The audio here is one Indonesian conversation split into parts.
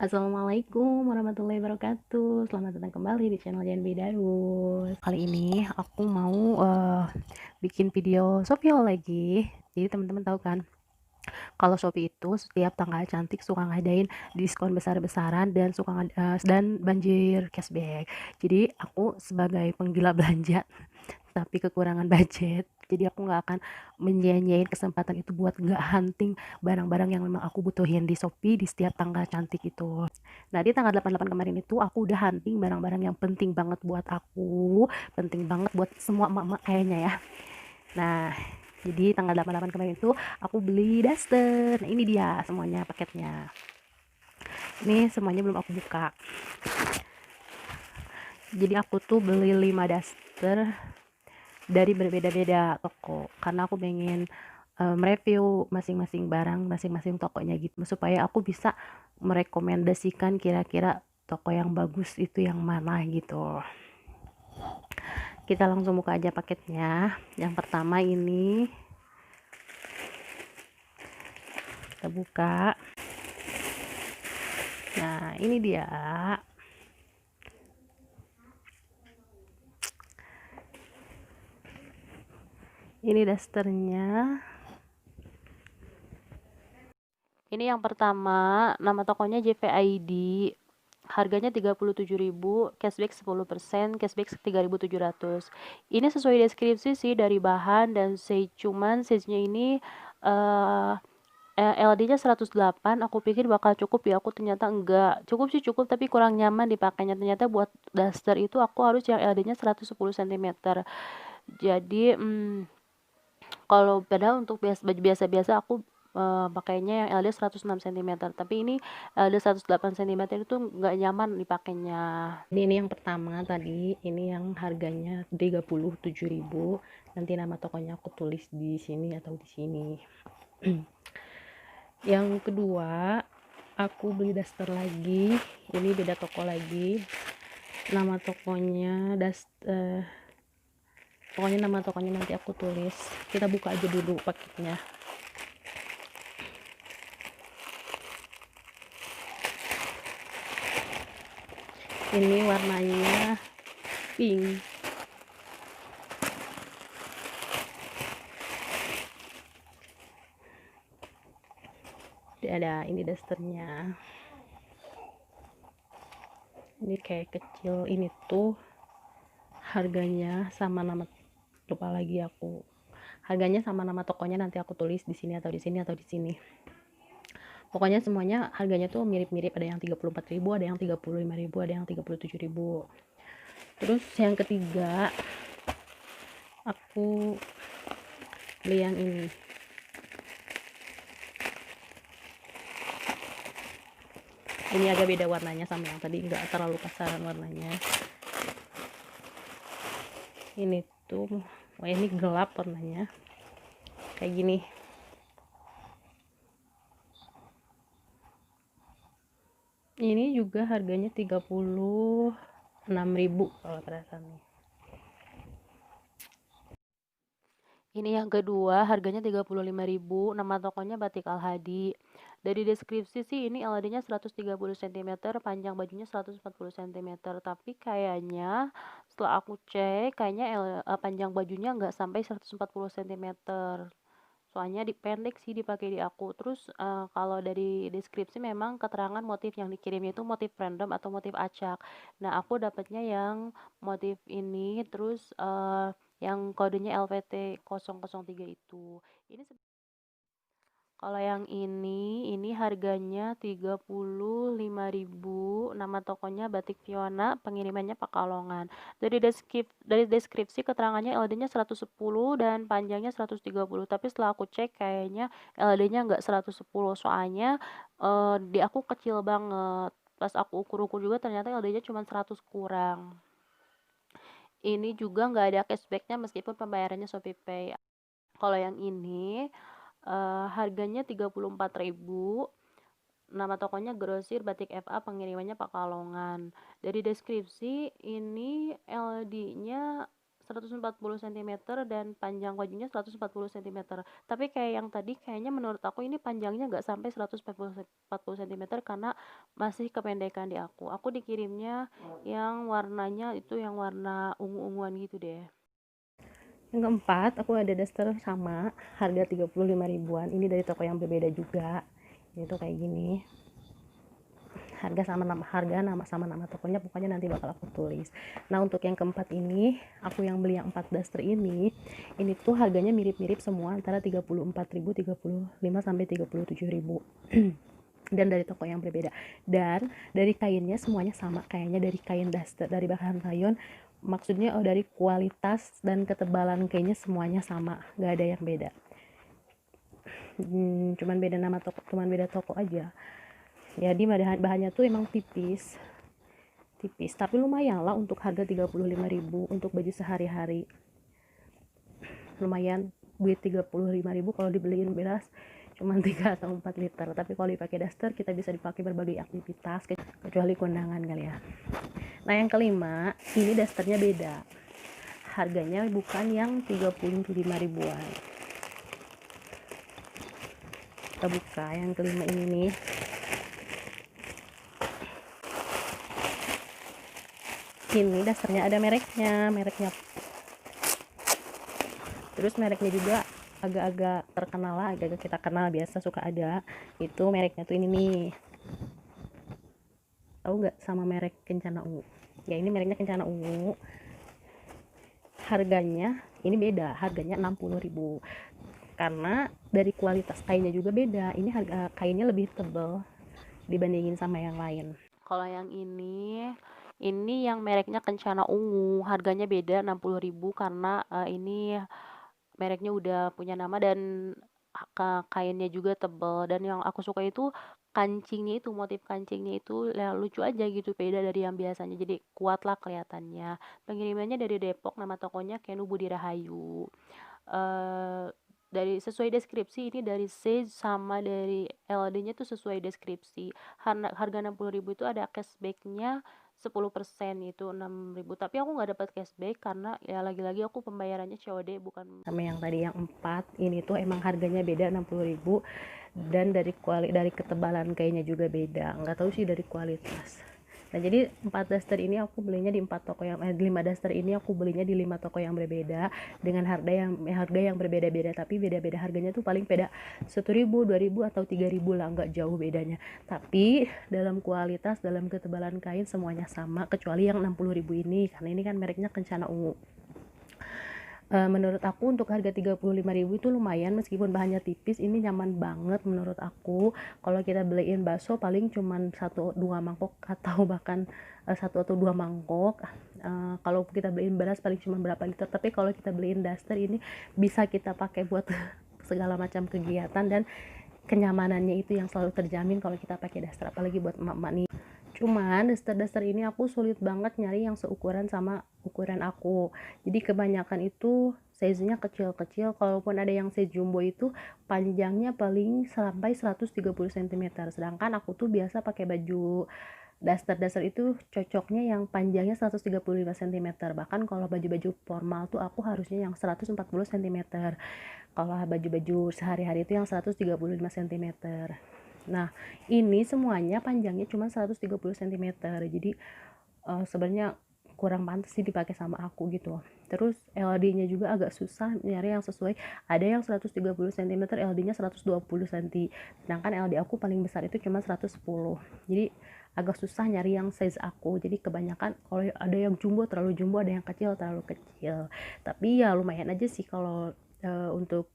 Assalamualaikum warahmatullahi wabarakatuh. Selamat datang kembali di channel JNB Darus. Kali ini aku mau bikin video Shopee haul lagi. Jadi teman-teman tahu kan, kalau Shopee itu setiap tanggal cantik suka ngadain diskon besar-besaran dan dan banjir cashback. Jadi aku sebagai penggila belanja tapi kekurangan budget, jadi aku nggak akan menyanyiain kesempatan itu buat nggak hunting barang-barang yang memang aku butuhin di Shopee di setiap tanggal cantik itu. Nah, di tanggal 88 kemarin itu aku udah hunting barang-barang yang penting banget buat aku, penting banget buat semua emak-emak kayaknya ya. Nah, jadi tanggal 88 kemarin itu aku beli daster. Nah, ini dia semuanya paketnya. Ini semuanya belum aku buka. Jadi aku tuh beli 5 daster dari berbeda-beda toko karena aku pengen mereview masing-masing barang masing-masing tokonya gitu supaya aku bisa merekomendasikan kira-kira toko yang bagus itu yang mana gitu. Kita langsung buka aja paketnya. Yang pertama ini kita buka. Nah, ini dia. Ini dasternya. Ini yang pertama, nama tokonya JVID. Harganya 37.000, cashback 10%, cashback 3.700. Ini sesuai deskripsi sih dari bahan dan cuman size-nya ini LD-nya 108. Aku pikir bakal cukup ya, aku ternyata enggak. Cukup sih cukup tapi kurang nyaman dipakainya. Ternyata buat daster itu aku harus yang LD-nya 110 cm. Jadi kalau padahal untuk baju biasa-biasa aku pakainya yang LD 106 cm, tapi ini LD 108 cm itu nggak nyaman dipakainya. Ini yang pertama tadi, ini yang harganya 37.000. Nanti nama tokonya aku tulis di sini atau di sini. Yang kedua, aku beli daster lagi. Ini beda toko lagi. Nama tokonya pokoknya nama tokonya nanti aku tulis. Kita buka aja dulu paketnya. Ini warnanya pink. Ada ini dasternya. Ini kayak kecil. Ini tuh harganya sama nama, lupa lagi aku. Harganya sama nama tokonya nanti aku tulis di sini atau di sini atau di sini. Pokoknya semuanya harganya tuh mirip-mirip, ada yang 34.000, ada yang 35.000, ada yang 37.000. Terus yang ketiga aku beli yang ini. Ini agak beda warnanya sama yang tadi, nggak terlalu pasaran warnanya. Ini tuh ini gelap warnanya kayak gini. Ini juga harganya 36.000 kalau perasaannya. Ini yang kedua, harganya 35.000, nama tokonya Batik Al Hadi. Dari deskripsi sih ini LD-nya 130 cm, panjang bajunya 140 cm, tapi kayaknya setelah aku cek kayaknya panjang bajunya nggak sampai 140 cm. Soalnya pendek sih dipakai di aku. Terus kalau dari deskripsi memang keterangan motif yang dikirimnya itu motif random atau motif acak. Nah, aku dapatnya yang motif ini, terus yang kodenya LVT 003 itu. Ini kalau yang ini harganya 35.000. Nama tokonya Batik Fiona, pengirimannya Pekalongan. Dari deskripsi keterangannya LD-nya 110 dan panjangnya 130. Tapi setelah aku cek kayaknya LD-nya nggak 110. Soalnya di aku kecil banget. Pas aku ukur-ukur juga ternyata LD-nya cuma 100 kurang. Ini juga nggak ada cashbacknya meskipun pembayarannya ShopeePay. Kalau yang ini harganya 34.000. Nama tokonya Grosir Batik FA, pengirimannya Pekalongan. Dari deskripsi ini LD-nya 140 cm dan panjang bajunya 140 cm. Tapi kayak yang tadi kayaknya menurut aku ini panjangnya nggak sampai 140 cm karena masih kependekan di aku. Aku dikirimnya yang warnanya itu yang warna ungu-unguan gitu deh. Yang keempat, aku ada daster sama harga 35 ribuan. Ini dari toko yang berbeda juga. Itu kayak gini. Harga sama nama tokonya, pokoknya nanti bakal aku tulis. Nah, untuk yang keempat ini, aku yang beli yang 4 daster ini tuh harganya mirip-mirip semua antara 34.000, 35 sampai 37.000. Dan dari toko yang berbeda. Dan dari kainnya semuanya sama, kayaknya dari kain daster, dari bahan rayon. Maksudnya dari kualitas dan ketebalan kainnya semuanya sama, nggak ada yang beda. Cuman beda toko aja. Jadi bahannya tuh emang tipis tapi lumayan lah untuk harga 35.000 untuk baju sehari-hari. Lumayan duit 35.000 kalau dibeliin beras cuma 3 atau 4 liter, tapi kalau dipakai daster kita bisa dipakai berbagai aktivitas kecuali kondangan kali ya. Nah, yang kelima ini dasternya beda, harganya bukan yang 35 ribuan. Kita buka yang kelima ini nih. Ini dasternya ada mereknya. Terus mereknya juga agak-agak terkenal lah, agak-agak kita kenal, biasa suka ada. Itu mereknya tuh ini nih. Tahu nggak sama merek Kencana Ungu? Ya, ini mereknya Kencana Ungu. Harganya ini beda, harganya 60.000. Karena dari kualitas kainnya juga beda. Ini harga kainnya lebih tebal dibandingin sama yang lain. Kalau yang ini yang mereknya Kencana Ungu, harganya beda 60.000 karena ini mereknya udah punya nama dan kainnya juga tebal. Dan yang aku suka itu kancingnya itu, motif kancingnya itu ya, lucu aja gitu, beda dari yang biasanya, jadi kuat lah kelihatannya. Pengirimannya dari Depok, nama tokonya Kenu Budi Rahayu. Dari sesuai deskripsi ini dari C sama dari LD-nya tuh sesuai deskripsi. Harga 60.000 itu ada cashbacknya 10%, itu 6.000, tapi aku nggak dapat cashback karena ya lagi-lagi aku pembayarannya COD bukan. Sama yang tadi yang 4 ini tuh emang harganya beda 60.000 dan dari ketebalan kainnya juga beda, nggak tahu sih dari kualitas. Nah, jadi 4 daster ini aku belinya di 5 daster ini aku belinya di 5 toko yang berbeda dengan harga yang berbeda-beda, tapi beda-beda harganya tuh paling beda 1.000, 2.000 atau 3.000 lah, nggak jauh bedanya. Tapi dalam kualitas, dalam ketebalan kain semuanya sama kecuali yang 60.000 ini, karena ini kan mereknya Kencana Ungu. Menurut aku untuk harga 35.000 itu lumayan, meskipun bahannya tipis, ini nyaman banget menurut aku. Kalau kita beliin bakso paling cuman 1-2 mangkok atau bahkan 1 atau 2 mangkok. Kalau kita beliin beras paling cuma berapa liter, tapi kalau kita beliin daster ini bisa kita pakai buat segala macam kegiatan dan kenyamanannya itu yang selalu terjamin kalau kita pakai daster, apalagi buat emak-emak nih. Cuman daster-daster ini aku sulit banget nyari yang seukuran sama ukuran aku. Jadi kebanyakan itu size-nya kecil-kecil. Kalaupun ada yang size jumbo itu panjangnya paling sampai 130 cm. Sedangkan aku tuh biasa pakai baju daster itu cocoknya yang panjangnya 135 cm. Bahkan kalau baju-baju formal tuh aku harusnya yang 140 cm. Kalau baju-baju sehari-hari itu yang 135 cm. Nah, ini semuanya panjangnya cuma 130 cm. Jadi sebenarnya kurang pantas sih dipakai sama aku gitu. Terus LD-nya juga agak susah nyari yang sesuai. Ada yang 130 cm, LD-nya 120 cm. Sedangkan LD aku paling besar itu cuma 110. Jadi agak susah nyari yang size aku. Jadi kebanyakan kalau ada yang jumbo terlalu jumbo, ada yang kecil terlalu kecil. Tapi ya lumayan aja sih kalau untuk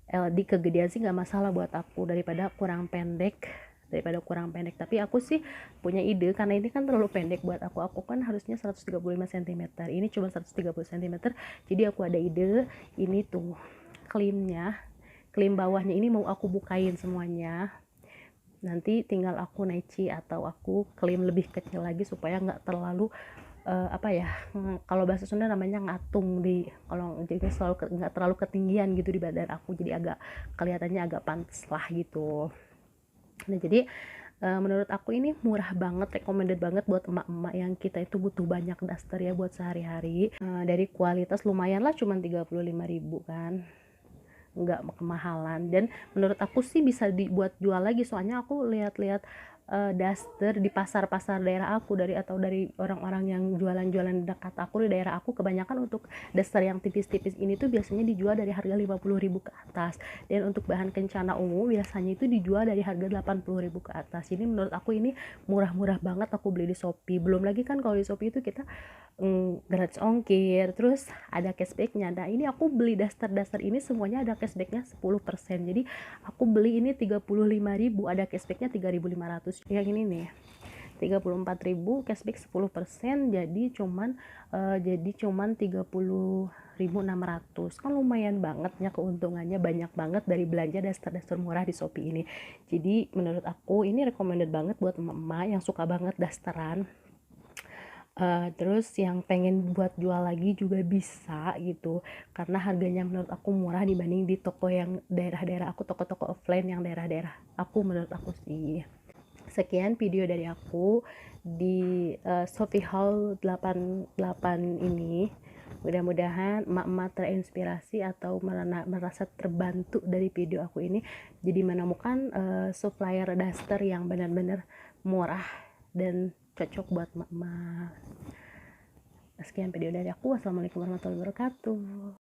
LD kegedean sih nggak masalah buat aku daripada kurang pendek. Tapi aku sih punya ide, karena ini kan terlalu pendek buat aku kan harusnya 135 cm, ini cuma 130 cm. Jadi aku ada ide, ini tuh klim bawahnya ini mau aku bukain semuanya, nanti tinggal aku neci atau aku klim lebih kecil lagi supaya nggak terlalu kalau bahasa Sunda namanya ngatung, kalau jadi nggak terlalu ketinggian gitu di badan aku, jadi agak kelihatannya agak pantas lah gitu. Nah, jadi Menurut aku ini murah banget, recommended banget buat emak-emak yang kita itu butuh banyak daster ya buat sehari-hari. Dari kualitas lumayan lah, cuman 35.000 kan, nggak kemahalan. Dan menurut aku sih bisa dibuat jual lagi, soalnya aku lihat-lihat daster di pasar-pasar daerah aku, dari orang-orang yang jualan-jualan dekat aku di daerah aku, kebanyakan untuk daster yang tipis-tipis ini tuh biasanya dijual dari harga 50.000 ke atas, dan untuk bahan kencana ungu biasanya itu dijual dari harga 80.000 ke atas. Jadi menurut aku ini murah-murah banget aku beli di Shopee. Belum lagi kan kalau di Shopee itu kita gratis ongkir, terus ada cashbacknya. Nah ini aku beli daster-daster ini semuanya ada cashbacknya 10%, jadi aku beli ini 35.000, ada cashbacknya 3.500. Yang ini nih 34.000, cashback 10%, jadi cuman 30.600. Kan lumayan banget ya keuntungannya, banyak banget dari belanja daster-daster murah di Shopee ini. Jadi menurut aku ini recommended banget buat emak-emak yang suka banget dasteran. Terus yang pengen buat jual lagi juga bisa gitu, karena harganya menurut aku murah dibanding di toko yang daerah-daerah aku, toko-toko offline yang daerah-daerah aku, menurut aku sih. Sekian video dari aku di Shopee Haul 88 ini. Mudah-mudahan emak-emak terinspirasi atau merasa terbantu dari video aku ini, jadi menemukan supplier daster yang benar-benar murah dan cocok buat emak-emak. Sekian video dari aku. Wassalamualaikum warahmatullahi wabarakatuh.